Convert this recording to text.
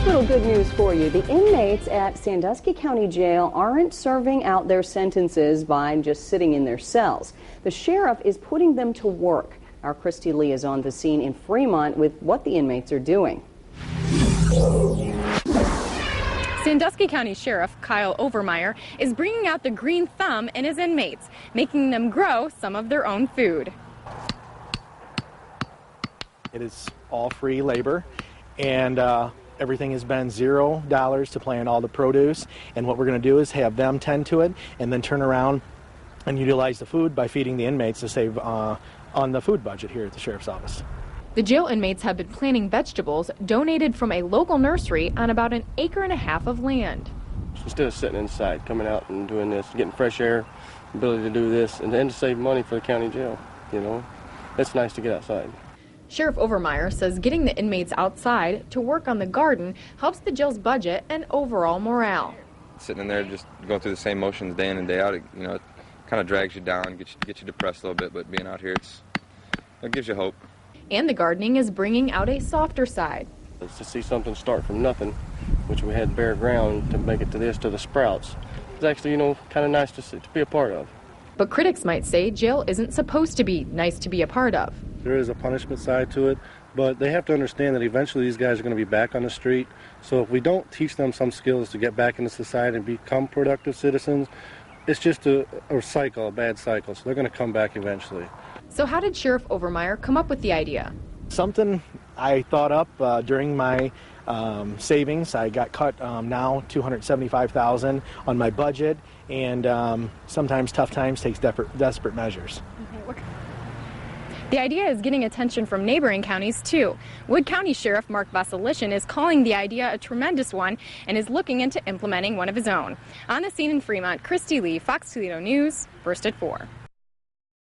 Little good news for you. The inmates at Sandusky County Jail aren't serving out their sentences by just sitting in their cells. The sheriff is putting them to work. Our KRISTI Lee is on the scene in Fremont with what the inmates are doing. Sandusky County Sheriff Kyle Overmeyer is bringing out the green thumb in his inmates, making them grow some of their own food. It is all free labor, and everything has been $0 to plant all the produce, and what we're going to do is have them tend to it and then turn around and utilize the food by feeding the inmates to save on the food budget here at the sheriff's office. The jail inmates have been planting vegetables donated from a local nursery on about 1.5 acres of land. Instead of sitting inside, coming out and doing this, getting fresh air, ability to do this, and then to save money for the county jail, you know, it's nice to get outside. Sheriff Overmeyer says getting the inmates outside to work on the garden helps the jail's budget and overall morale. Sitting in there just going through the same motions day in and day out, it kind of drags you down, gets you depressed a little bit, but being out here, it gives you hope. And the gardening is bringing out a softer side. It's to see something start from nothing, which we had bare ground, to make it to this, to the sprouts. It's actually, kind of nice to be a part of. But critics might say jail isn't supposed to be nice to be a part of. There is a punishment side to it, but they have to understand that eventually these guys are going to be back on the street. So if we don't teach them some skills to get back into society and become productive citizens, it's just a cycle, a bad cycle. So they're going to come back eventually. So how did Sheriff Overmeyer come up with the idea? Something I thought up during my savings. I got cut now $275,000 on my budget, and sometimes tough times takes desperate measures. The idea is getting attention from neighboring counties too. Wood County Sheriff Mark Vasilishin is calling the idea a tremendous one and is looking into implementing one of his own. On the scene in Fremont, KRISTI Lee, Fox Toledo News, first at 4.